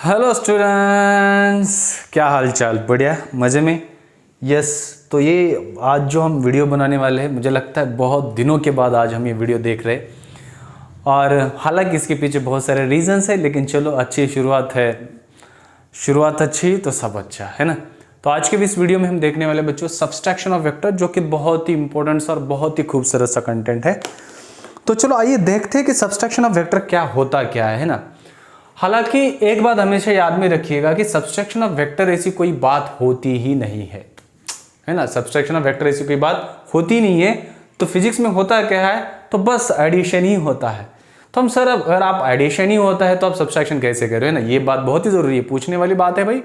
Hello students, क्या हाल चाल? बढ़िया, मज़े में? यस। तो ये आज जो हम वीडियो बनाने वाले हैं, मुझे लगता है बहुत दिनों के बाद आज हम ये वीडियो देख रहे हैं। और हालांकि इसके पीछे बहुत सारे रीजंस है, लेकिन चलो अच्छी शुरुआत है। शुरुआत अच्छी तो सब अच्छा है ना। तो आज के इस वीडियो में हम देखने वाले बच्चों सब्सट्रैक्शन ऑफ वेक्टर, जो कि बहुत ही इंपॉर्टेंट और बहुत ही खूबसूरत सा कंटेंट है। तो चलो आइए देखते हैं कि सब्सट्रैक्शन ऑफ वेक्टर क्या होता क्या है ना। हालांकि एक बात हमेशा याद में रखिएगा कि सब्सट्रैक्शन ऑफ वेक्टर ऐसी कोई बात होती ही नहीं है ना। सब्सट्रैक्शन ऑफ वेक्टर ऐसी कोई बात होती नहीं है। तो फिजिक्स में होता क्या है? तो बस एडिशन ही होता है। तो हम सर, अगर आप एडिशन ही होता है तो आप सब्सट्रैक्शन कैसे कर रहे हो ना, ये बात बहुत ही जरूरी है, पूछने वाली बात है भाई।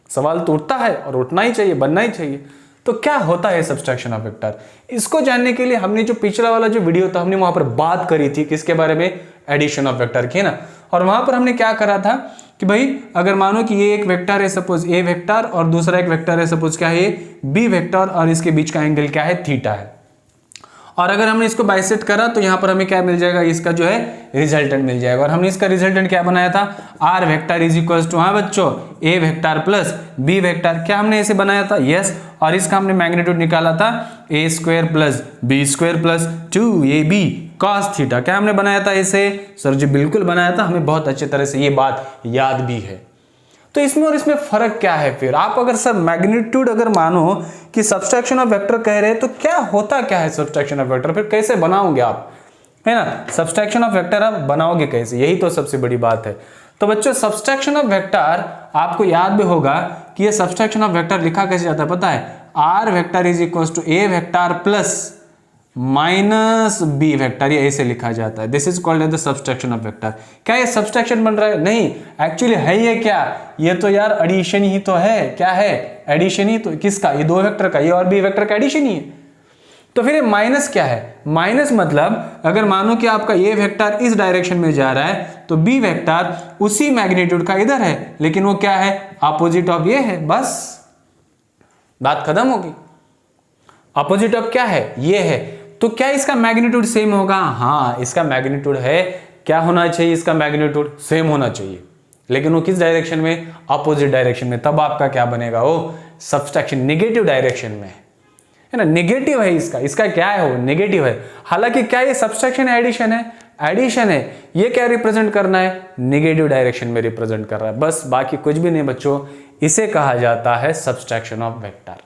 सवाल तो उठता है और उठना ही चाहिए, बनना ही चाहिए। तो क्या होता है सब्सट्रैक्शन ऑफ वेक्टर? इसको जानने के लिए हमने जो पिछला वाला जो वीडियो था, हमने वहां पर बात करी थी किसके बारे में? एडिशन ऑफ वेक्टर की ना। और वहां पर हमने क्या करा था कि भाई अगर मानो कि ये एक वेक्टर है, सपोज ए वेक्टर, और दूसरा एक वेक्टर है, सपोज क्या है, बी वेक्टर, और इसके बीच का एंगल क्या है? थीटा है। और अगर हमने इसको बाइसेक्ट करा तो यहां पर हमें क्या मिल जाएगा? इसका जो है रिजल्टेंट मिल जाएगा। और हमने इसका रिजल्टेंट क्या बनाया था? R vector is equal to, हाँ बच्चों, A vector plus B vector. क्या हमने ऐसे बनाया था? यस। और इसका हमने मैग्नीट्यूड निकाला था A square plus B square plus 2ab cos theta. क्या हमने बनाया था ऐसे? सर जी बिल्कुल बनाया था, हमें बहुत अच्छी तरह से ये बात याद भी है। तो इसमें और इसमें फर्क क्या है? फिर आप अगर सर मैग्नीट्यूड अगर मानो कि सब्सट्रैक्शन ऑफ वेक्टर कह रहे हैं, तो क्या होता क्या है सब्सट्रैक्शन ऑफ वेक्टर? फिर कैसे बनाओगे आप, है ना? सब्सट्रैक्शन ऑफ वेक्टर आप बनाओगे कैसे? यही तो सबसे बड़ी बात है। तो बच्चों सब्सट्रैक्शन ऑफ वेक्टर आपको याद भी होगा कि ये सब्सट्रैक्शन ऑफ वेक्टर लिखा कैसे जाता है पता है? R vector is equal to A vector plus minus B vector, ये ऐसे लिखा जाता है। This is called as the subtraction of vector. क्या ये सब्सट्रैक्शन बन रहा है? नहीं, एक्चुअली है ये क्या? ये तो यार एडिशन ही तो है। क्या है? एडिशन ही तो। किसका? ये दो वेक्टर का, ये और बी वेक्टर का एडिशन ही है। तो फिर ये माइनस क्या है? माइनस मतलब अगर मानो कि आपका ए वेक्टर इस डायरेक्शन में जा रहा है तो बी वेक्टर उसी मैग्नीट्यूड का इधर है, लेकिन वो क्या है? अपोजिट ऑफ ये है। बस बात खत्म होगी। अपोजिट ऑफ क्या है? ये है। तो क्या इसका मैग्नीट्यूड सेम होगा? हाँ, इसका मैग्नीट्यूड है। क्या होना चाहिए? इसका मैग्नीट्यूड सेम होना चाहिए, लेकिन वो किस डायरेक्शन में? अपोजिट डायरेक्शन में। तब आपका क्या बनेगा? वो सब्सट्रैक्शन नेगेटिव डायरेक्शन में है ना। नेगेटिव है इसका। इसका क्या है? वो नेगेटिव है। हालांकि क्या ये सब्सट्रैक्शन है, एडिशन है? एडिशन है। ये क्या रिप्रेजेंट करना है? नेगेटिव डायरेक्शन में रिप्रेजेंट कर रहा है, बस, बाकी कुछ भी नहीं बच्चों। इसे कहा जाता है सब्सट्रैक्शन ऑफ वेक्टर।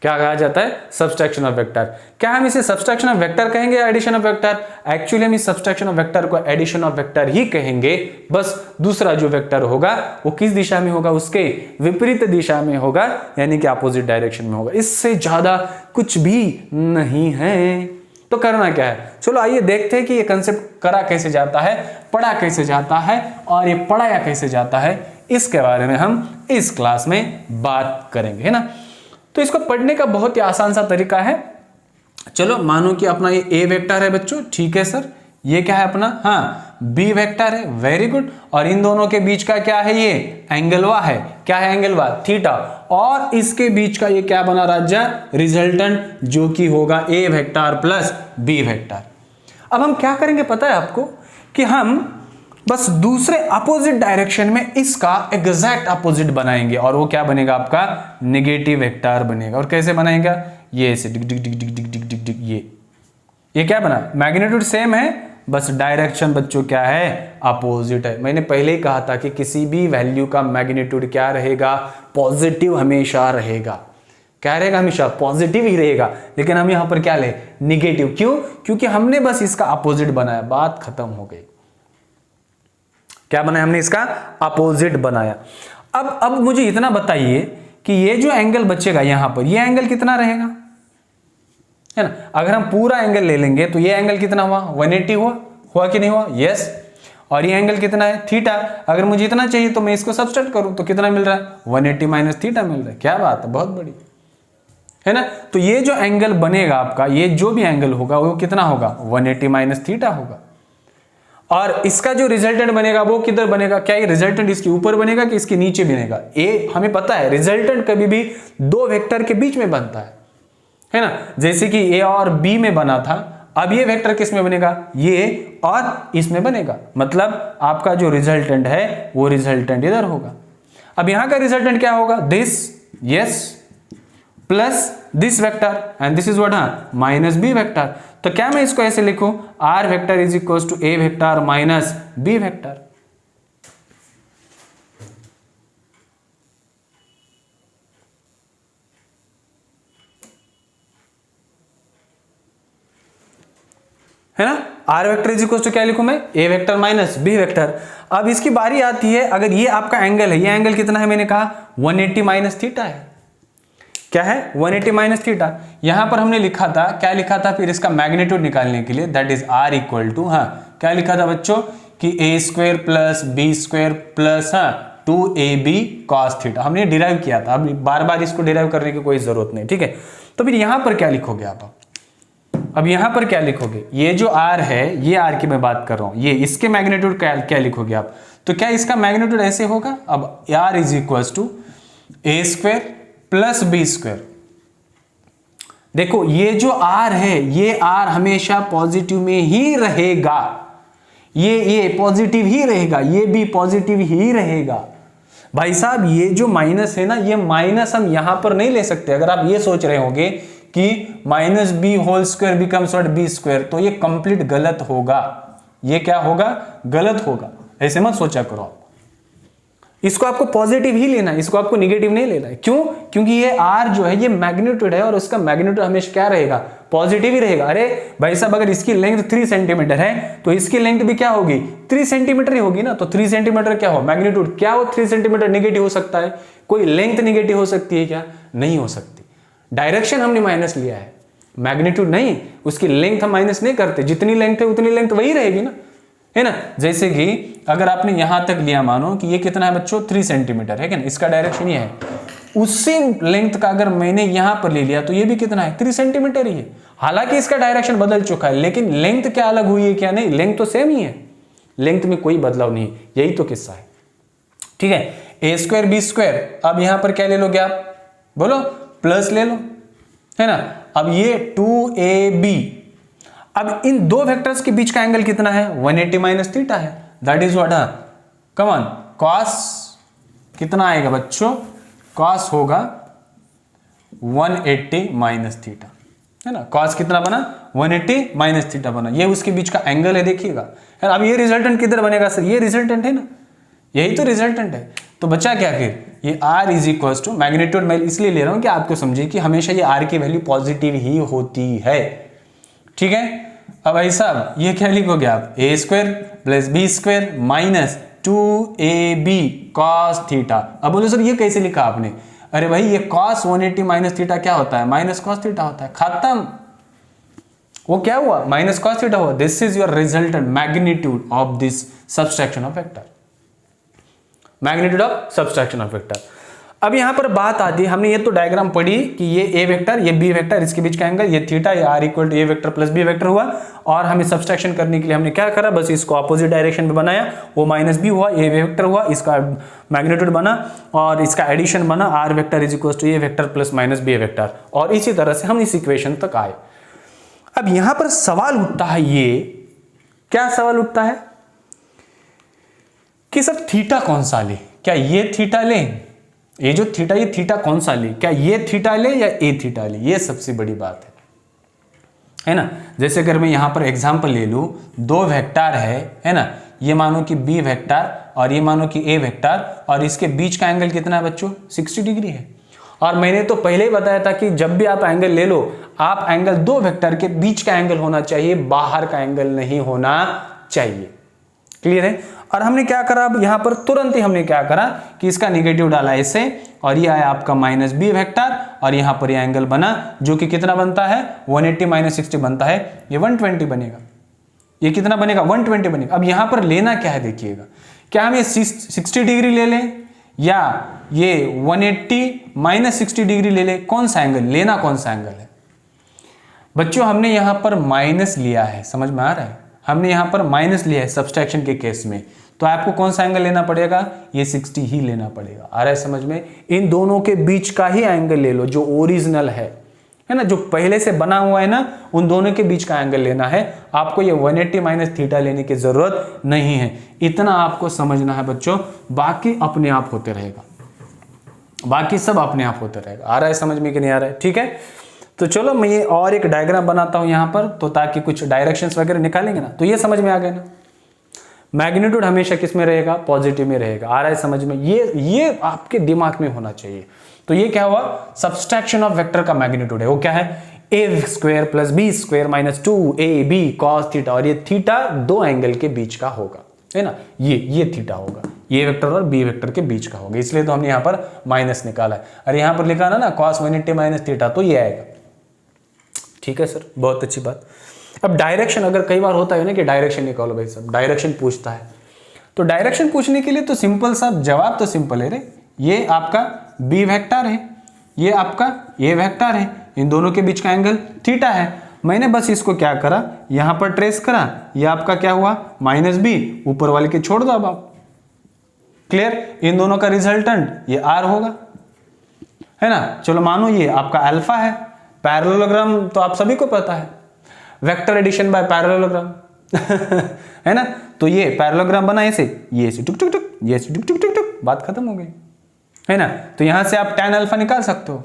क्या कहा जाता है? Subtraction of vector. क्या हम इसे सब्सट्रैक्शन ऑफ वेक्टर कहेंगे या एडिशन ऑफ वेक्टर? एक्चुअली हम इस सब्सट्रैक्शन ऑफ वेक्टर को एडिशन ऑफ वेक्टर ही कहेंगे। बस दूसरा जो वेक्टर होगा वो किस दिशा में होगा? उसके विपरीत दिशा में होगा, यानी कि अपोजिट डायरेक्शन में होगा। इससे ज्यादा कुछ भी नहीं है। तो करना क्या है? चलो आइए देखते हैं कि ये कंसेप्ट करा कैसे जाता है, पढ़ा कैसे जाता है, और ये पढ़ाया कैसे जाता है। इसके बारे में हम इस क्लास में बात करेंगे, है ना। तो इसको पढ़ने का बहुत ही आसान सा तरीका है। चलो मानो कि अपना ये ए वेक्टर है बच्चों, ठीक है सर। ये क्या है अपना? हाँ, बी वेक्टर है, वेरी गुड। और इन दोनों के बीच का क्या है? ये एंगल वाह है। क्या है एंगल वाह? थीटा। और इसके बीच का ये क्या बना राजा? रिजल्टेंट, जो कि होगा ए वेक्टर प्लस बी वेक्टर। अब हम क्या करेंगे पता है आपको? कि हम बस दूसरे अपोजिट डायरेक्शन में इसका एग्जैक्ट अपोजिट बनाएंगे, और वो क्या बनेगा? आपका नेगेटिव वेक्टर बनेगा। और कैसे बनाएगा? ये ऐसे डिग डिग डिग डिग डिग डिग डिग डिग। ये क्या बना? मैग्नीट्यूड सेम है, बस डायरेक्शन बच्चों क्या है? अपोजिट है। मैंने पहले ही कहा था कि किसी भी वैल्यू का मैग्नीट्यूड क्या रहेगा? पॉजिटिव हमेशा रहेगा। क्या रहेगा? हमेशा पॉजिटिव ही रहेगा। लेकिन हम यहां पर क्या ले? निगेटिव। क्यों? क्योंकि हमने बस इसका अपोजिट बनाया, बात खत्म हो गई। क्या बनाया हमने? इसका अपोजिट बनाया। अब मुझे इतना बताइए कि ये जो एंगल बचेगा यहां पर, ये एंगल कितना रहेगा, है ना? अगर हम पूरा एंगल ले लेंगे तो ये एंगल कितना हुआ? 180 हुआ कि नहीं हुआ? यस। और ये एंगल कितना है? थीटा। अगर मुझे इतना चाहिए तो मैं इसको सब्सट्रैक्ट करूं तो कितना मिल रहा है? 180 माइनस थीटा मिल रहा है। क्या बात है, बहुत बड़ी, है ना। तो ये जो एंगल बनेगा आपका, ये जो भी एंगल होगा वो कितना होगा? 180 माइनस थीटा होगा। और इसका जो रिजल्टेंट बनेगा वो किधर बनेगा? क्या ये रिजल्टेंट इसके ऊपर बनेगा कि इसके नीचे बनेगा? ए हमें पता है रिजल्टेंट कभी भी दो वेक्टर के बीच में बनता है ना। जैसे कि ए और बी में बना था, अब ये वेक्टर किस में बनेगा, ये और इसमें बनेगा, मतलब आपका जो रिजल्टेंट है वो रिजल्टेंट इधर होगा। अब यहां का रिजल्टेंट क्या होगा, this, yes, plus this vector and this is what, हाँ, माइनस बी वेक्टर। तो क्या मैं इसको ऐसे लिखूं, R vector is equal to A vector minus B vector. है ना, R vector is equal to क्या लिखूं मैं, A vector minus B vector. अब इसकी बारी आती है, अगर ये आपका एंगल है, ये एंगल कितना है, मैंने कहा 180 माइनस थीटा है। क्या है, 180 माइनस थीटा। यहां पर हमने लिखा था, क्या लिखा था फिर इसका मैग्नीट्यूड निकालने के लिए, that is R equal to, हाँ, क्या लिखा था बच्चों कि A square plus B square plus, हाँ, 2ab cos थीटा। हमने डिराइव किया था, अब बार बार इसको डिराइव करने की कोई जरूरत नहीं, ठीक है। तो फिर यहां पर क्या लिखोगे आप, अब यहां पर क्या लिखोगे, ये जो r है, ये r की मैं बात कर रहा हूं, ये इसके मैग्नीट्यूड क्या लिखोगे आप, तो क्या इसका मैग्नीट्यूड ऐसे होगा, अब r is equal to A square plus B square. देखो ये जो r है, ये r हमेशा पॉजिटिव में ही रहेगा, ये पॉजिटिव ही रहेगा, ये भी पॉजिटिव ही रहेगा। भाई साहब ये जो माइनस है ना, ये माइनस हम यहां पर नहीं ले सकते। अगर आप ये सोच रहे होंगे कि minus B whole square becomes what, B square, तो ये कंप्लीट गलत होगा। ये क्या होगा, गलत होगा, ऐसे मत सोचा करो आप। इसको आपको पॉजिटिव ही लेना है, इसको आपको निगेटिव नहीं लेना है। क्यों, क्योंकि ये r जो है ये मैग्नीट्यूड है और उसका मैग्नीट्यूड हमेशा क्या रहेगा, पॉजिटिव ही रहेगा। अरे भाई साहब अगर इसकी लेंथ 3 सेंटीमीटर है तो इसकी लेंथ भी क्या होगी, 3 सेंटीमीटर ही होगी ना। तो 3 सेंटीमीटर क्या हो, मैग्नीट्यूड, क्या हो 3 सेंटीमीटर निगेटिव हो सकता है, कोई लेंथ निगेटिव हो सकती है क्या, नहीं हो सकती। डायरेक्शन हमने माइनस लिया है, मैग्नीट्यूड नहीं, उसकी लेंथ हम माइनस नहीं करते, जितनी लेंथ है उतनी लेंथ वही रहेगी ना, है ना। जैसे कि अगर आपने यहां तक लिया, मानो कि ये कितना है बच्चों, 3 सेंटीमीटर है क्या, इसका डायरेक्शन ये है, उसी लेंथ का अगर मैंने यहां पर ले लिया तो ये भी कितना है, 3 सेंटीमीटर ही है। हालांकि इसका डायरेक्शन बदल चुका है, लेकिन लेंथ क्या अलग हुई है क्या, नहीं, लेंथ तो सेम ही है, लेंथ में कोई बदलाव नहीं, यही तो किस्सा है, ठीक है। ए स्क्वायर बी स्क्वायर, अब यहां पर क्या ले लोगे आप, बोलो, प्लस ले लो, है ना। अब ये 2ab, अब इन दो वेक्टर्स के बीच का एंगल कितना है, 180 माइनस थीटा है, that is what, come on, cos कितना आएगा बच्चों, कॉस होगा 180 माइनस थीटा, है ना। कॉस कितना बना, 180 माइनस थीटा बना, ये उसके बीच का एंगल है, देखिएगा। अब ये रिजल्टेंट किधर बनेगा सर, ये रिजल्टेंट है ना, यही तो रिजल्टेंट है। तो बचा क्या फिर, ये r is equal to magnitude, मैं इसलिए ले रहा हूं कि आपको समझे कि हमेशा ये r की वैल्यू पॉजिटिव ही होती है, ठीक है। अब भाई साहब ये क्या लिखोगे आप, A square plus B square minus 2ab cos theta. अब बोलो सर ये कैसे लिखा आपने, अरे भाई ये cos 180 माइनस थीटा क्या होता है, माइनस cos थीटा होता है, खत्म। वो क्या हुआ, माइनस cos थीटा हुआ। This is your resultant magnitude of this subtraction of vector, magnitude of subtraction of vector. अब यहां पर बात आती है, हमने ये तो डायग्राम पढ़ी कि ये ए वेक्टर, ये बी वेक्टर, इसके बीच का एंगल ये थीटा, ये r equal to A vector plus B vector हुआ, और हमें सबट्रैक्शन करने के लिए हमने क्या करा, बस इसको अपोजिट डायरेक्शन में बनाया, वो माइनस बी हुआ, ए वेक्टर हुआ, इसका मैग्नीट्यूड बना और इसका एडिशन बना, r vector is equal to A vector plus minus B vector, और इसी तरह से हम इस इक्वेशन तक आए। अब यहां पर सवाल उठता है, ये क्या सवाल उठता है कि सर थीटा कौन सा ले, क्या ये थीटा ले, ये जो थीटा, ये थीटा कौन सा ले, क्या ये थीटा ले या ए थीटा ले, ये सबसे बड़ी बात है ना। जैसे अगर मैं यहां पर एग्जांपल ले लूं, दो वेक्टर है ना, ये मानो कि बी वेक्टर और ये मानो कि ए वेक्टर, और इसके बीच का एंगल कितना है बच्चों, 60 डिग्री है। और मैंने तो पहले ही बताया था कि जब भी आप एंगल ले लो, आप एंगल दो वेक्टर के बीच का एंगल होना चाहिए, बाहर का एंगल नहीं होना चाहिए, क्लियर है। और हमने क्या करा, अब यहां पर तुरंत ही हमने क्या करा कि इसका निगेटिव डाला ऐसे, और ये आया आपका माइनस बी वेक्टर, और यहां पर ये एंगल बना जो कि कितना बनता है, 180 माइनस 60 बनता है, ये 120 बनेगा। ये कितना बनेगा, 120 बनेगा। अब यहां पर लेना क्या है, देखिएगा, क्या हम ये 60 डिग्री ले लें या ये 180 माइनस 60 डिग्री ले लें, कौन सा एंगल लेना, कौन सा एंगल है बच्चों। हमने यहां पर माइनस लिया है, समझ में आ रहा है, हमने यहां पर माइनस लिया है सबट्रैक्शन के केस में, तो आपको कौन सा एंगल लेना पड़ेगा, ये 60 ही लेना पड़ेगा। आ रहा है समझ में, इन दोनों के बीच का ही एंगल ले लो जो ओरिजिनल है, है ना, जो पहले से बना हुआ है ना, उन दोनों के बीच का एंगल लेना है आपको। ये 180 माइनस थीटा लेने की जरूरत नहीं है, इतना आपको समझना है बच्चों, बाकी अपने आप होते रहेगा, बाकी सब अपने आप होते रहेगा। आ रहा है समझ में कि नहीं आ रहा है? ठीक है, तो चलो मैं ये और एक डायग्राम बनाता हूं यहां पर, तो ताकि कुछ डायरेक्शंस वगैरह निकालेंगे ना, तो ये समझ में आ गया ना। मैग्नीट्यूड हमेशा किस में रहेगा? पॉजिटिव में रहेगा। आ रहा है समझ में? ये आपके दिमाग में होना चाहिए। तो ये क्या हुआ? सब्सट्रैक्शन ऑफ वेक्टर का मैग्नीट्यूड है, वो क्या है? A square plus B square minus 2ab cos theta, और ये थीटा दो एंगल के बीच का होगा, है ना, ये थीटा होगा, ये वेक्टर और बी वेक्टर के बीच का होगा, इसलिए तो हमने यहां पर माइनस निकाला है। और यहां पर लिखा ना cos 180 माइनस थीटा, तो ये आएगा। ठीक है सर, बहुत अच्छी बात। अब डायरेक्शन, अगर कई बार होता है ना कि डायरेक्शन निकालो भाई साहब, डायरेक्शन पूछता है, तो डायरेक्शन पूछने के लिए तो सिंपल सा जवाब तो सिंपल है रे, ये आपका बी वेक्टर है, ये आपका ए वेक्टर है, इन दोनों के बीच का एंगल थीटा है। मैंने बस इसको क्या करा, यहां पर ट्रेस करा, ये आपका क्या हुआ? माइनस बी, ऊपर वाले के छोड़ दो अब आप। क्लियर? इन दोनों का रिजल्टेंट ये आर होगा, है ना। चलो मानो ये आपका अल्फा है। पैरेललोग्राम तो आप सभी को पता है, वेक्टर एडिशन बाय पैरेललोग्राम है ना। तो ये पैरेललोग्राम बना ऐसे, ये ऐसे टुक टुक टुक, ये ऐसे टुक टुक टुक टुक, बात खत्म हो गई, है ना। तो यहां से आप tan अल्फा निकाल सकते हो।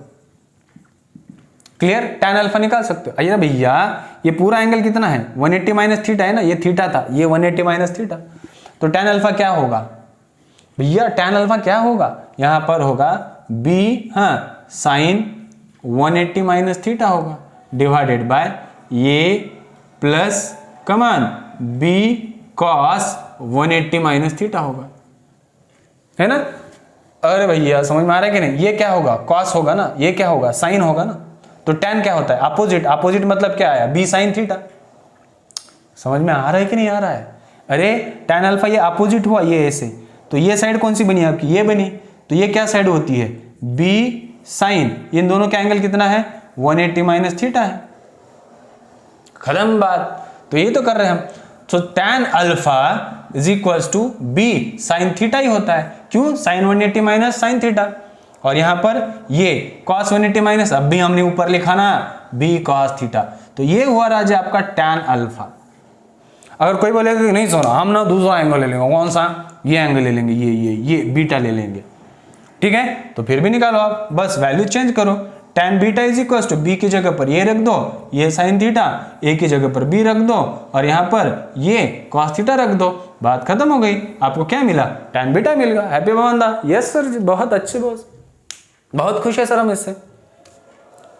क्लियर? tan अल्फा निकाल सकते हो। आइए भैया, ये पूरा एंगल कितना है? 180 माइनस थीटा है ना, ये थीटा था, ये 180 माइनस थीटा, तो tan अल्फा क्या होगा भैया? tan अल्फा क्या होगा? यहां पर होगा b, हाँ, साइन 180 माइनस थीटा होगा, डिवाइडेड बाय ये प्लस कमान b cos 180 माइनस थीटा होगा, है ना। अरे भैया समझ में आ रहा है कि नहीं? ये क्या होगा? cos होगा ना, ये क्या होगा? साइन होगा ना। तो tan क्या होता है? अपोजिट। अपोजिट मतलब क्या आया? b sine theta. समझ में आ रहा है कि नहीं आ रहा है? अरे tan अल्फा ये अपोजिट हुआ, ये ऐसे, तो ये साइड कौन सी बनी आपकी? ये बनी, तो ये क्या साइड होती है? b साइन, इन दोनों का एंगल कितना है? 180 माइनस थीटा है। खत्म बात। तो ये तो कर रहे हैं हम। तो tan alpha is equals to b sine theta ही होता है। क्यों? साइन 180 माइनस साइन थीटा, और यहां पर ये cos 180 माइनस, अब भी हमने ऊपर लिखा ना b cos थीटा, तो ये हुआ राजा आपका tan अल्फा। अगर कोई बोलेगा कि नहीं सोना, हम ना दूसरा एंगल ले लेंगे, कौन सा? ये एंगल ले लेंगे, ये बीटा ले लेंगे, ठीक है, तो फिर भी निकालो आप, बस वैल्यू चेंज करो। tan beta is equal to B की जगह पर ये रख दो, ये साइन थीटा, ए की जगह पर बी रख दो, और यहां पर ये cos थीटा रख दो, बात खत्म हो गई। आपको क्या मिला? tan बीटा मिल गया। हैप्पी बंदा? यस सर, बहुत अच्छे बॉस, बहुत खुश है सर हम इससे।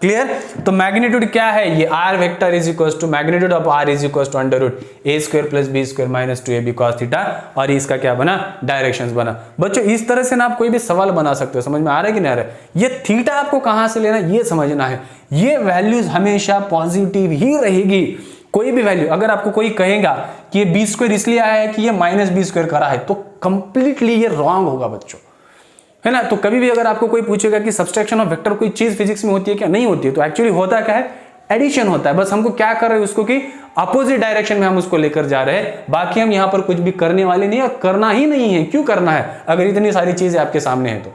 क्लियर? तो मैग्नीट्यूड क्या है? ये r vector is equal to magnitude of r is equal to under root A square plus B square minus 2ab cos theta, और इसका क्या बना? डायरेक्शंस बना। बच्चों इस तरह से ना आप कोई भी सवाल बना सकते हो। समझ में आ रहा है कि नहीं आ रहा है? ये थीटा आपको कहां से लेना है ये समझना है। ये वैल्यूज हमेशा पॉजिटिव ही रहेगी। कोई भी वैल्यू, अगर आपको कोई कहेगा कि ये बी स्क्वायर इसलिए आया है कि ये माइनस बी स्क्वायर करा है, तो कंप्लीटली ये रॉन्ग होगा बच्चों, है ना। तो कभी भी अगर आपको कोई पूछेगा कि सब्सट्रैक्शन ऑफ वेक्टर कोई चीज फिजिक्स में होती है क्या? नहीं होती है। तो एक्चुअली होता क्या है? एडिशन होता है। बस हमको क्या कर रहे हैं उसको कि अपोजिट डायरेक्शन में हम उसको लेकर जा रहे हैं। बाकी हम यहां पर कुछ भी करने वाले नहीं, और करना ही नहीं है। क्यों करना है अगर इतनी सारी चीजें आपके सामने है तो,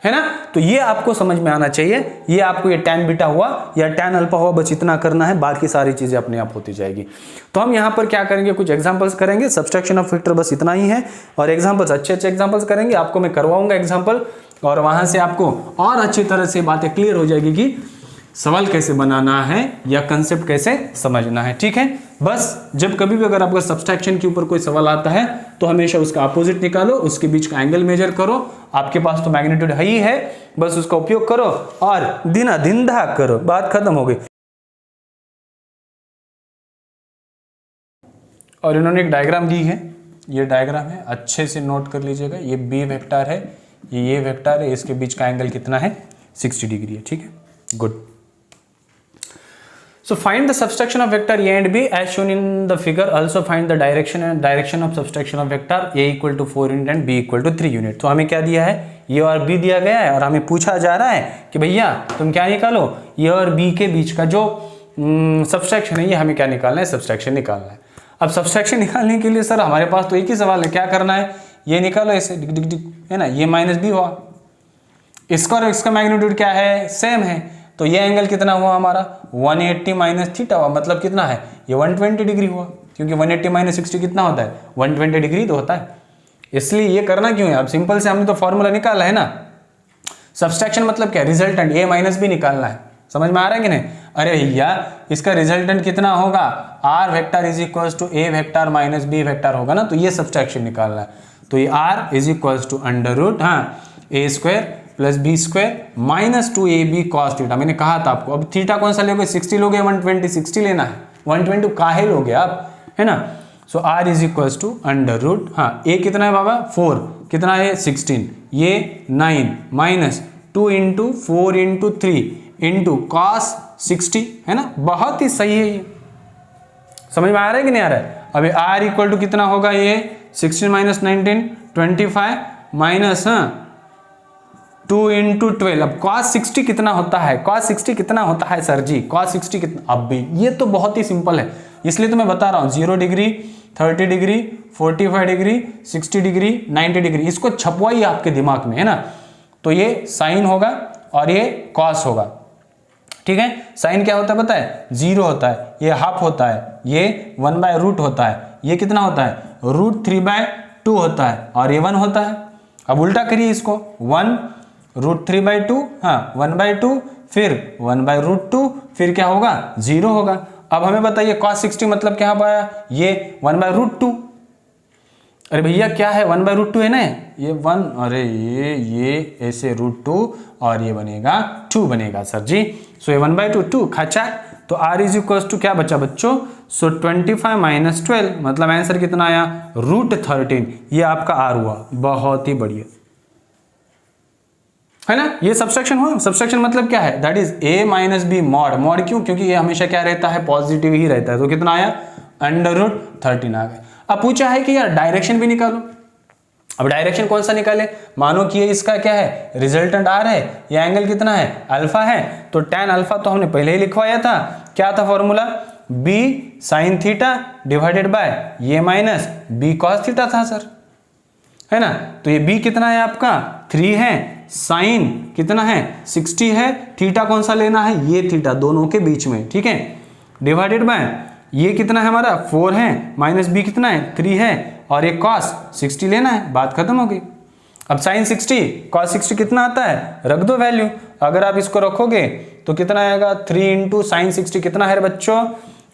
है ना। तो ये आपको समझ में आना चाहिए। ये आपको ये tan बीटा हुआ या tan अल्फा हुआ, बस इतना करना है, बाकी सारी चीजें अपने आप होती जाएगी। तो हम यहां पर क्या करेंगे? कुछ एग्जांपल्स करेंगे। सब्सट्रैक्शन ऑफ वेक्टर बस इतना ही है, और एग्जांपल्स अच्छे अच्छे एग्जांपल्स करेंगे। आपको मैं करवाऊंगा एग्जांपल, और वहां से आपको और अच्छी तरह से बातें क्लियर हो जाएगी कि सवाल कैसे बनाना है या कंसेप्ट कैसे समझना है। ठीक है, बस जब कभी भी अगर आपका सब्सट्रैक्शन के ऊपर कोई सवाल आता है तो हमेशा उसका अपोजिट निकालो, उसके बीच का एंगल मेजर करो। आपके पास तो मैग्नीट्यूड है ही है, बस उसका उपयोग करो और दिना दिन धाक करो, बात खत्म हो गई। और इन्होंने एक डायग्राम दी है, ये डायग्राम है, अच्छे से नोट कर लीजिएगा। ये बी वेक्टर है, ये वेक्टर है, इसके बीच का एंगल कितना है? 60 डिग्री है। ठीक है, good. So find the subtraction of vector a and b as shown in the figure. Also find the direction and direction of subtraction of vector a equal to 4 unit and b equal to 3 unit. तो हमें क्या दिया है? ये और b दिया गया है, और हमें पूछा जा रहा है कि भैया तुम क्या निकालो? ये और b के बीच का जो सबट्रैक्शन है, ये हमें क्या निकालना है? सबट्रैक्शन निकालना है। अब सबट्रैक्शन निकालने के लिए सर हमारे पास तो एक ही सवाल है, क्या करना है? ये निकालो ऐसे डिग डिग डिग, है ना, ये माइनस b हुआ, इसका और इसका मैग्नीट्यूड क्या है, सेम है। तो ये एंगल कितना हुआ हमारा 180 माइनस थीटा हुआ, मतलब कितना है ये 120 डिग्री हुआ, क्योंकि 180 माइनस 60 कितना होता है 120 डिग्री तो होता है। इसलिए ये करना क्यों है, अब सिंपल से हमने तो फॉर्मूला निकाला है ना। सब्सट्रैक्शन मतलब क्या, रिजल्टेंट ए माइनस बी निकालना है, समझ में आ रहा है कि नहीं। अरे भैया इसका रिजल्टेंट कितना होगा, R vector is equal to A vector minus B vector होगा ना, तो ये सब्सट्रैक्शन निकालना है। तो ये R is equal to under root A square plus B square minus 2ab cos theta. मैंने कहा था आपको, अब थीटा कौन सा लोगे, 60 लोगे 120, 60 लेना है, 120 काहे लोगे आप, है ना। So R is equal to under root A कितना है बाबा 4, कितना है 16, ये 9 माइनस 2 इंटू 4 इंटू 3 इंटू कॉस 60, है ना। बहुत ही सही है ये, समझ में आ रहा है कि नहीं आ रहा है। अभी आर इक्वल टू कितना होगा, ये 16 माइनस 19 25 माइनस 2 इंटू 12। अब cos 60 कितना होता है, cos 60 कितना होता है सर जी, cos 60 कितना, अब भी ये तो बहुत ही सिंपल है, इसलिए तो मैं बता रहा हूँ 0 degree 30 degree 45 degree 60 degree 90 degree, इसको छपवाइए आपके दिमाग में, है ना। तो ये साइन होगा और ये कॉस होगा, ठीक है। साइन क्या होता है पता है, 0 होता है, ये हाफ होता है, ये 1/रूट होता है, ये कितना होता है √3/2 होता है, और ये 1 होता है। अब उल्टा करिए इसको, 1 √3/2 1/2 फिर 1/√2 फिर क्या होगा 0 होगा। अब हमें बताइए cos 60 मतलब क्या पाया, ये 1/√2। अरे भैया क्या है 1/√2 है ना, ये 1, अरे ये ऐसे √2 और ये बनेगा 2 बनेगा सर जी। सो ये 1/2 खचा, तो r इज इक्वल टू क्या बचा बच्चों, सो 25 माइनस 12 मतलब आंसर कितना आया √13, ये आपका r हुआ। बहुत ही बढ़िया, है ना। ये सब्सट्रैक्शन हुआ, सब्सट्रैक्शन मतलब क्या है, that is a minus B mod, mod क्यों, क्योंकि ये हमेशा क्या रहता है पॉजिटिव ही रहता है। तो कितना आया √13 आ गया। अब पूछा है कि यार डायरेक्शन भी निकालो। अब डायरेक्शन कौन सा निकाले, मानो कि ये इसका क्या है रिजल्टेंट आर है, ये एंगल कितना है अल्फा है, तो tan अल्फा तो हमने पहले ही लिखवाया था, क्या था formula b sin theta divided by ये माइनस b cos थीटा था सर, है ना। तो ये b कितना है आपका 3 है, साइन कितना है 60 है, थीटा कौन सा लेना है ये थीटा दोनों के बीच में, ठीक है, डिवाइडेड बाय ये कितना है हमारा 4 है, माइनस b कितना है 3 है, और ये cos 60 लेना है, बात खत्म हो गई। अब sin 60 cos 60 कितना आता है, रख दो वैल्यू, अगर आप इसको रखोगे तो कितना आएगा 3 इंटू साइन 60 कितना है बच्चों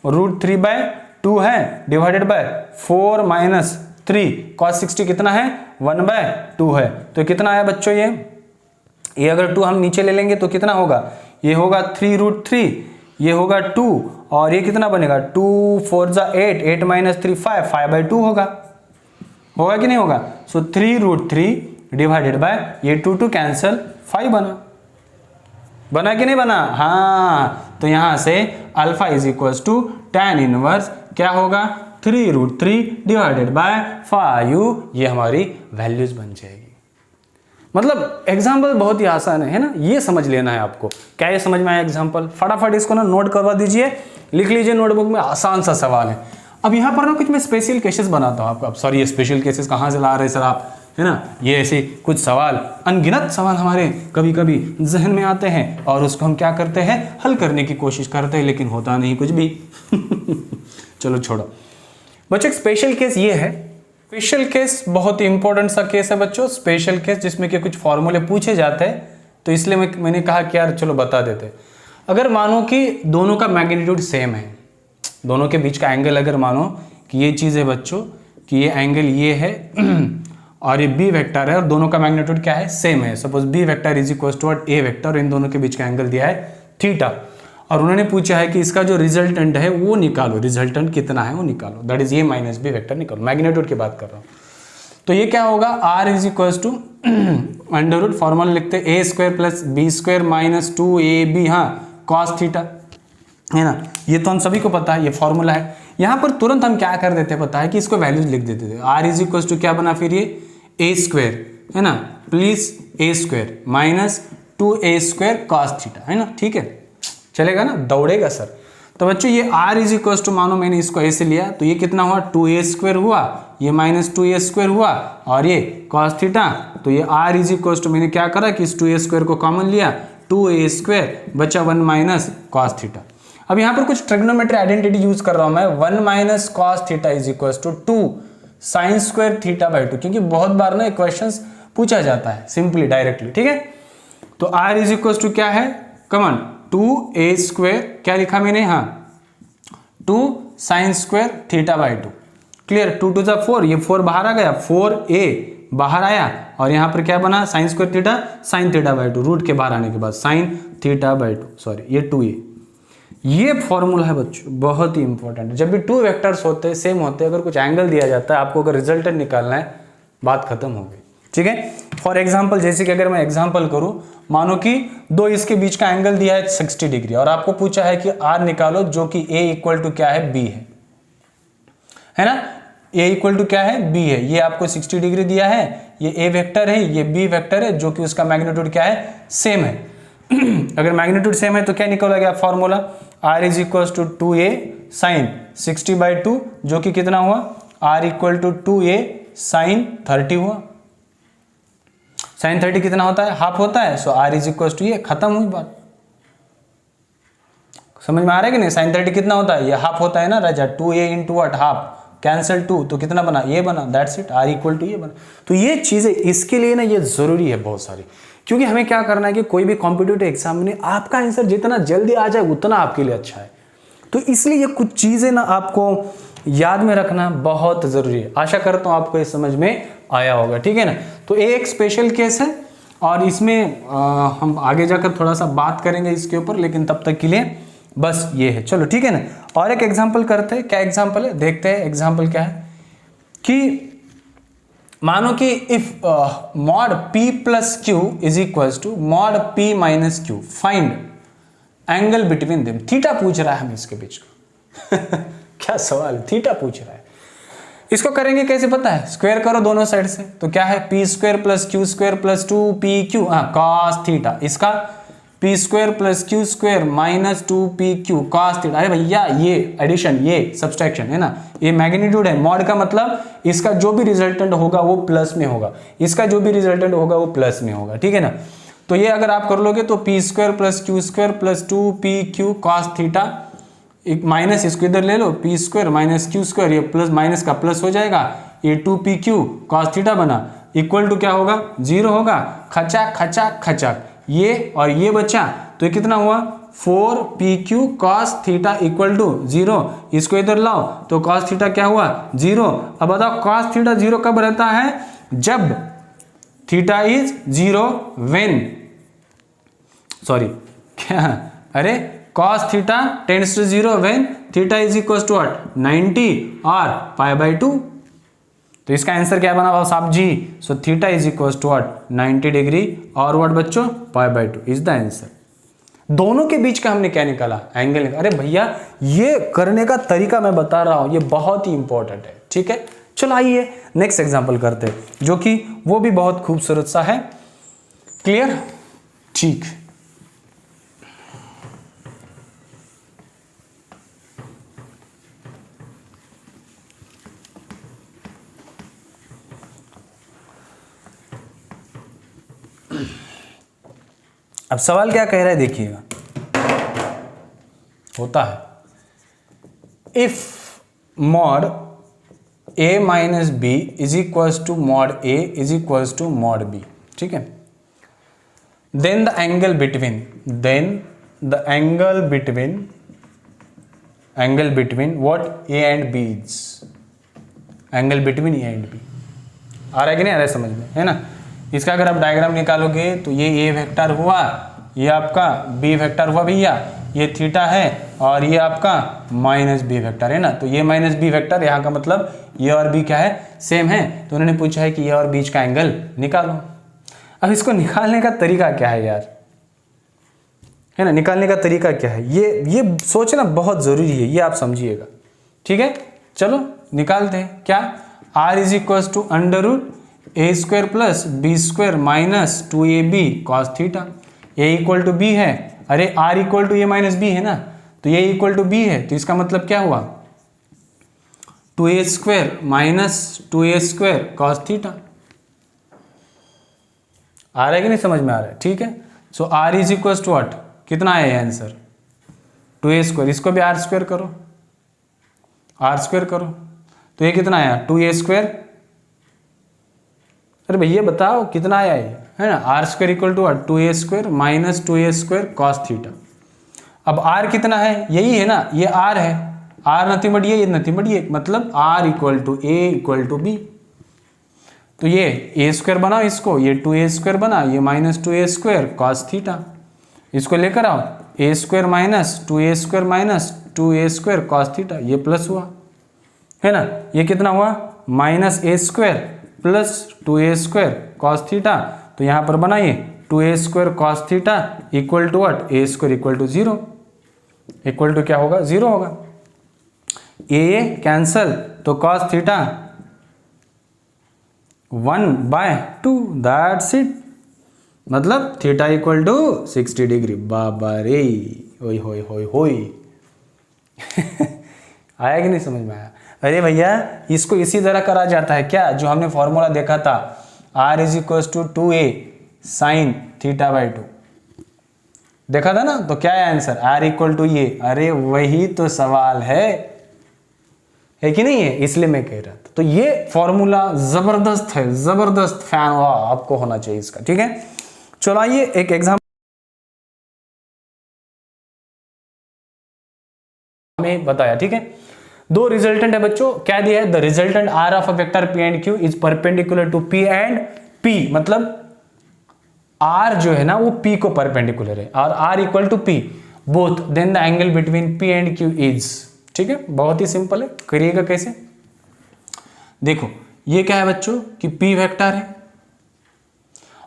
√3/2 है, डिवाइडेड बाय 4 माइनस 3 cos 60 कितना है 1/2 है, तो कितना आया बच्चों ये अगर 2 हम नीचे ले लेंगे तो कितना होगा, ये होगा 3√3, ये होगा 2, और ये कितना बनेगा 2 4 जा 8, 8 माइनस 3 5, 5/2 होगा कि नहीं होगा। सो 3√3 डिवाइडेड बाय ये 2 कैंसल 5 बना कि नहीं बना, हाँ। तो यहां से alpha is equal to tan inverse क्या होगा 3√3 डिवाइडेड बाय 5, ये हमारी वैल्यूज बन जाएगी। मतलब एग्जाम्पल बहुत ही आसान है ना, ये समझ लेना है आपको। क्या ये समझ में आया एग्जाम्पल, फटाफट इसको ना नोट करवा दीजिए, लिख लीजिए नोटबुक में, आसान सा सवाल है। अब यहाँ पर ना कुछ मैं स्पेशल केसेस बनाता हूँ आपको। अब सॉरी, ये स्पेशल केसेस कहाँ से ला रहे सर आप, है ना। ये ऐसे कुछ सवाल, अनगिनत सवाल हमारे कभी कभी जहन में आते हैं और उसको हम क्या करते हैं हल करने की कोशिश करते हैं, लेकिन होता नहीं कुछ भी। चलो छोड़ो बच्चों, एक स्पेशल केस ये है। स्पेशल केस बहुत ही इंपॉर्टेंट सा केस है बच्चों, स्पेशल केस जिसमें कि कुछ फॉर्मूले पूछे जाते हैं, तो इसलिए मैंने कहा कि यार चलो बता देते। अगर मानो कि दोनों का मैग्नीट्यूड सेम है, दोनों के बीच का एंगल अगर मानो कि ये चीज़ है बच्चों कि ये एंगल ये है और ये बी वेक्टर है और दोनों का मैग्नीट्यूड क्या है सेम है। Suppose B vector is equal to A vector और इन दोनों के बीच का एंगल दिया है थीटा, और उन्होंने पूछा है कि इसका जो रिजल्टेंट है वो निकालो, रिजल्टेंट कितना है वो निकालो, that is A minus B vector निकालो, मैग्नीट्यूड की बात कर रहा हूँ। तो ये क्या होगा R is equal to under root formula लिखते हैं A square plus B square minus 2ab cos theta, है ना। ये तो हम सभी को पता है, ये फॉर्मूला है। यहाँ पर तुरंत हम क्या कर देते हैं पता है कि इसको वैल्यूज लिख देते थे। आर इज इक्वल टू क्या बना फिर ये ए स्क्वायर, है ना, please A square minus 2a² cos theta, है ना, ठीक है, चलेगा ना, दौड़ेगा सर। तो बच्चों ये r इज इक्वल टू, मानो मैंने इसको ऐसे लिया तो ये कितना हुआ 2a² हुआ, ये -2a² हुआ और ये cos थीटा, तो ये r इज इक्वल टू, मैंने क्या करा कि इस 2a² को कॉमन लिया, 2a² बचा 1 - cos थीटा। अब यहाँ पर कुछ ट्रिग्नोमेट्री आइडेंटिटी यूज कर रहा हूं मैं, 1 - cos theta is equal to 2 sin² θ/2, क्योंकि बहुत बार ना क्वेश्चंस पूछा जाता है सिंपली डायरेक्टली, ठीक है। तो r इज इक्वल टू क्या है, कमन 2a², क्या लिखा मैंने, हाँ 2 sin² θ/2, क्लियर। 2 × 4, ये 4 बाहर आ गया, 4a बाहर आया और यहाँ पर क्या बना sin² थीटा sin θ/2, रूट के बाहर आने के बाद sin θ/2, सॉरी ये 2a। ये फॉर्मूला है बच्चों, बहुत ही इंपॉर्टेंट है। जब भी 2 वेक्टर्स होते हैं सेम होते हैं, अगर कुछ एंगल दिया जाता है, आपको अगर रिजल्टेंट निकालना है, बात खत्म हो गई, ठीक है। फॉर एग्जाम्पल, जैसे कि अगर मैं एग्जाम्पल करूं, मानो कि दो इसके बीच का एंगल दिया है 60 डिग्री और आपको पूछा है कि r निकालो, जो कि a इक्वल टू क्या है, b है ना, a इक्वल टू क्या है, b है। ये आपको 60 डिग्री दिया है, ये a वेक्टर है, ये b वेक्टर है, जो कि उसका मैग्नीट्यूड क्या है, सेम है। अगर मैग्नीट्यूड सेम है तो क्या निकलेगा formula, r is equal to 2a sine 60/2, जो कि कितना हुआ, r equal to 2a sign 30 हुआ। साइन 30 कितना होता है, हाफ होता है, so r is equal to, ये खत्म हुई बात। समझ में आ रहा है कि नहीं, साइन 30 कितना होता है, ये हाफ होता है ना राजा, 2a into what, half, cancel 2, तो कितना बना, ये बना, that's it, r equal to ये बना। तो ये चीजें इसके लिए ना ये जरूरी है बहुत सारी, क्योंकि हमें क्या करना है कि कोई भी कॉम्पिटिटिव एग्जाम में आपका आंसर जितना जल्दी आ जाए उतना आपके लिए अच्छा है। तो इसलिए ये कुछ चीजें ना आपको याद में रखना बहुत जरूरी है। आशा करता हूं आपको ये समझ में आया होगा, ठीक है ना। तो एक स्पेशल केस है और इसमें हम आगे जाकर थोड़ा सा बात करेंगे इसके ऊपर, लेकिन तब तक के लिए बस ये है, चलो ठीक है ना। और एक एग्जाम्पल करते हैं, क्या एग्जाम्पल है देखते हैं। एग्जाम्पल क्या है कि मानो कि if mod p plus Q is equal to mod p minus Q, find angle between them. Theta पूछ रहा है हमें इसके बीच का क्या सवाल, थीटा पूछ रहा है। इसको करेंगे कैसे पता है, स्क्वायर करो दोनों साइड से, तो क्या है p² plus q² plus 2pq, हाँ cos थीटा, इसका p² plus q² minus 2pq cos theta. अरे भैया ये एडिशन, ये सब्सट्रैक्शन है ना, ये मैग्नीट्यूड है। मॉड का मतलब इसका जो भी रिजल्टेंट होगा वो प्लस में होगा, इसका जो भी रिजल्टेंट होगा वो प्लस में होगा, ठीक है ना। तो ये अगर आप कर लोगे तो p² plus q² plus 2pq cos theta, एक माइनस इसको इधर ले लो, p² माइनस q², ये प्लस माइनस का प्लस हो जाएगा, ये 2pq cos थीटा बना, इक्वल टू क्या होगा, 0 होगा, खचाक खचाक खचाक, ये और ये बचा, तो ये कितना हुआ 4pq cos theta equal to 0। इसको इधर लाओ तो cos थीटा क्या हुआ 0। अब बताओ cos थीटा 0 कब रहता है, जब थीटा इज 0 व्हेन, सॉरी क्या, अरे cos theta tends to 0 when theta is equal to what, 90 और π/2। तो इसका आंसर क्या बना Bhau Sahab ji, so theta is equal to what, 90 degree और व्हाट बच्चों, π/2 इज द आंसर। दोनों के बीच का हमने क्या निकाला, एंगल। अरे भैया ये करने का तरीका मैं बता रहा हूं, ये बहुत ही इंपॉर्टेंट है, ठीक है। चलो आइए नेक्स्ट एग्जांपल करते हैं, जो कि वो भी बहुत खूबसूरत सा है। क्लियर, ठीक। अब सवाल क्या कह रहा है देखिएगा, होता है if mod a minus B is equals to mod a is equals to mod b, ठीक है। Then the angle between what a and b is, angle between a and b। आ रहा है कि नहीं आ रहा है समझ में, है ना। इसका अगर आप डायग्राम निकालोगे तो ये a वेक्टर हुआ, ये आपका b वेक्टर हुआ भैया, ये थीटा है और ये आपका माइनस b वेक्टर है ना। तो ये माइनस b वेक्टर, यहाँ का मतलब ये और b क्या है, सेम है। तो उन्होंने पूछा है कि ये और बीच का एंगल निकालो। अब इसको निकालने का तरीका क्या है यार, है ना, निकालने का तरीका क्या है, ये सोचना बहुत जरूरी है, ये आप समझिएगा, ठीक है। चलो निकालते हैं, क्या, r is equal to √a² plus b² minus 2ab cos theta. a equal to b है, अरे r equal to a minus b है ना, तो a इक्वल टू b है, तो इसका मतलब क्या हुआ 2a² minus 2a² cos theta. आ रहा है कि नहीं समझ में आ रहा है? ठीक है। So r is equal to what, कितना आया आंसर 2a²। इसको भी r² करो, r² करो तो ये कितना आया 2a²। अरे भैया बताओ कितना आया ये, है ना। r² equal to 2a² minus 2a² cos theta. अब r कितना है, यही है ना, ये r है, r नथिंग बट ये नथिंग बट ये, मतलब r equal to a equal to b। तो ये a² बनाओ, इसको ये 2a² बना, ये माइनस 2a² कॉस थीटा। इसको लेकर आओ a² minus 2a² minus 2a² cos theta, ये प्लस हुआ, है ना। ये कितना हुआ minus a² plus 2a² cos theta. तो यहाँ पर बनाइए 2a² cos theta equal to what, a² equal to 0, equal to क्या होगा 0 होगा। a कैंसल तो कॉस थीटा 1/2, दैट्स इट। मतलब थीटा इक्वल टू 60 डिग्री। बाबा रे, ओए होए होए होए आया कि नहीं समझ में आया? अरे भैया इसको इसी तरह करा जाता है क्या, जो हमने फॉर्मूला देखा था r is equal to 2a sine theta by 2, देखा था ना। तो क्या है आंसर, r इक्वल टू ये। अरे वही तो सवाल है कि नहीं है, इसलिए मैं कह रहा था। तो ये फॉर्मूला जबरदस्त है, जबरदस्त फैन आपको होना चाहिए इसका, ठीक है। चलो आइए एक एग्जाम्पल में बताया, ठीक है। दो रिजल्टेंट है बच्चों, क्या दिया है, the resultant R of a vector P and Q is perpendicular to P and P, मतलब आर जो है ना वो पी को परपेंडिकुलर है और R equal to P both, then the angle between P and Q is, ठीक है। बहुत ही सिंपल है, करिएगा कैसे, देखो ये क्या है बच्चों कि p वेक्टर है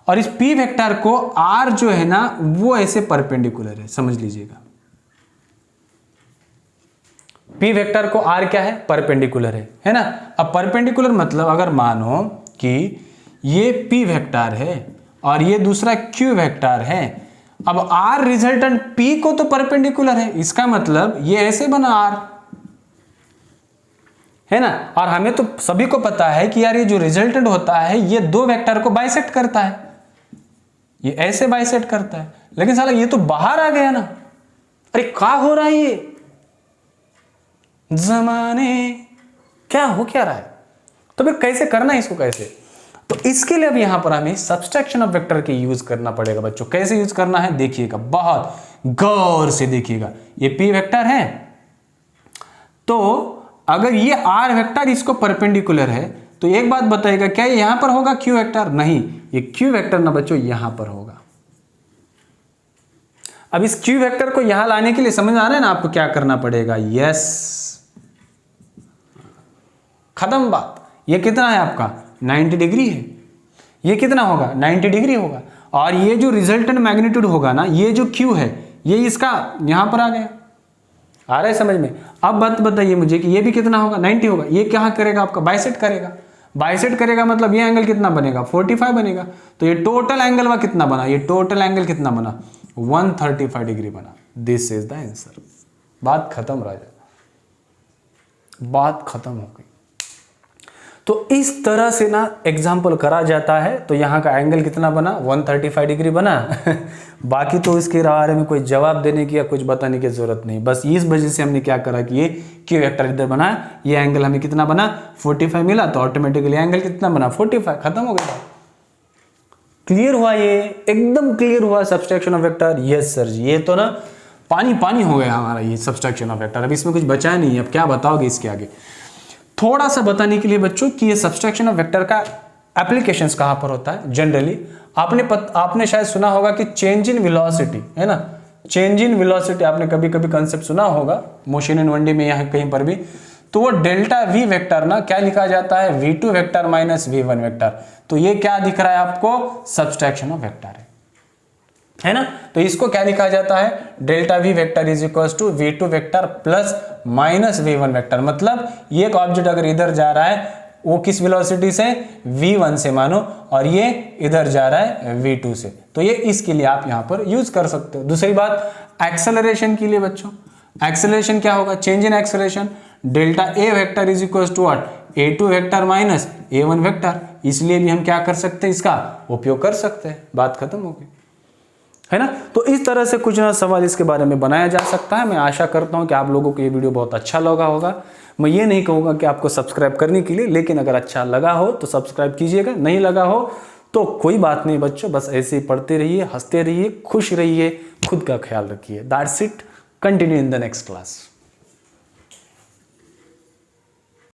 और इस p वेक्टर को r जो है ना वो ऐसे परपेंडिकुलर है, समझ लीजिएगा। p वेक्टर को r क्या है, परपेंडिकुलर है ना। अब परपेंडिकुलर मतलब अगर मानो कि ये p वेक्टर है और ये दूसरा q वेक्टर है, अब r रिजल्टेंट p को तो परपेंडिकुलर है, इसका मतलब ये ऐसे बना r, है ना। और हमें तो सभी को पता है कि यार ये जो रिजल्टेंट होता है ये दो वेक्टर को बाइसेक्ट करता है, ये ऐसे बाइसेक्ट करता है। लेकिन साला ये तो बाहर आ गया ना, अरे क्या हो रहा है ये जमाने, क्या हो क्या रहा है। तो फिर कैसे करना है इसको, कैसे, तो इसके लिए अब यहां पर हमें सब्सट्रैक्शन ऑफ वेक्टर के यूज करना पड़ेगा बच्चों। कैसे यूज करना है देखिएगा, बहुत गौर से देखिएगा। ये p वेक्टर है, तो अगर ये r वेक्टर इसको परपेंडिकुलर है तो एक बात बताइएगा, क्या ये यहां पर होगा q वेक्टर, नहीं, ये q वेक्टर ना बच्चों यहां पर होगा। अब इस q वेक्टर को यहां लाने के लिए समझ आ रहा है ना आपको क्या करना पड़ेगा, यस, खत्म बात। ये कितना है आपका 90 डिग्री है, ये कितना होगा 90 डिग्री होगा, और ये जो रिजल्टेंट मैग्नीट्यूड होगा ना, ये जो q है ये इसका यहां पर आ गया, आ रहा है समझ में। अब बात बताइए मुझे कि ये भी कितना होगा 90 होगा, ये क्या करेगा आपका बाइसेक्ट करेगा, बाइसेक्ट करेगा मतलब ये एंगल कितना बनेगा 45 बनेगा। तो ये टोटल एंगल वा कितना बना, ये टोटल एंगल कितना बना 135 डिग्री बना। This is the answer. बात खत्म राजा, बात खत्म हो गई। तो इस तरह से ना एग्जाम्पल करा जाता है। तो यहाँ का एंगल कितना बना 135 डिग्री बना बाकी तो इसके बारे में कोई जवाब देने की या कुछ बताने की जरूरत नहीं, बस इस वजह से हमने क्या करा कि ये क्यू वेक्टर इधर बना, ये एंगल हमें कितना बना 45 मिला, तो ऑटोमेटिकली एंगल कितना बना 45, खत्म हो गया। क्लियर हुआ, ये एकदम क्लियर हुआ subtraction of vector. Yes sir ji, ये तो ना पानी पानी हो गया हमारा ये सब्सट्रैक्शन ऑफ वेक्टर। अब इसमें कुछ बचा नहीं है, अब क्या बताओगे इसके आगे। थोड़ा सा बताने के लिए बच्चों कि ये सब्सट्रैक्शन ऑफ वेक्टर का एप्लीकेशंस कहाँ पर होता है। जनरली आपने शायद सुना होगा कि चेंज इन वेलोसिटी, है ना, चेंज इन वेलोसिटी आपने कभी कभी कंसेप्ट सुना होगा मोशन इन 1D में, यहाँ कहीं पर भी। तो वो डेल्टा वी वेक्टर ना क्या लिखा जाता है v2 vector minus v1 vector. तो ये क्या दिख रहा है आपको सब्सट्रैक्शन ऑफ वेक्टर है ना। तो इसको क्या लिखा जाता है delta V vector is equal to v2 vector plus minus v1 vector. मतलब ये एक ऑब्जेक्ट अगर इधर जा रहा है वो किस वेलोसिटी से v1 से मानो, और ये इधर जा रहा है v2 से, तो ये इसके लिए आप यहां पर यूज कर सकते हो। दूसरी बात एक्सेलरेशन के लिए बच्चों, एक्सेलरेशन क्या होगा change in acceleration delta A vector is equal to what, A2 vector minus A1 vector, इसलिए भी हम क्या कर सकते हैं, इसका उपयोग कर सकते हैं, बात खत्म हो गई, है ना। तो इस तरह से कुछ ना सवाल इसके बारे में बनाया जा सकता है। मैं आशा करता हूं कि आप लोगों को ये वीडियो बहुत अच्छा लगा होगा। मैं ये नहीं कहूँगा कि आपको सब्सक्राइब करने के लिए, लेकिन अगर अच्छा लगा हो तो सब्सक्राइब कीजिएगा, नहीं लगा हो तो कोई बात नहीं बच्चों, बस ऐसे ही पढ़ते रहिए, हंसते रहिए, खुश रहिए, खुद का ख्याल रखिए। That's it, continue in the next class.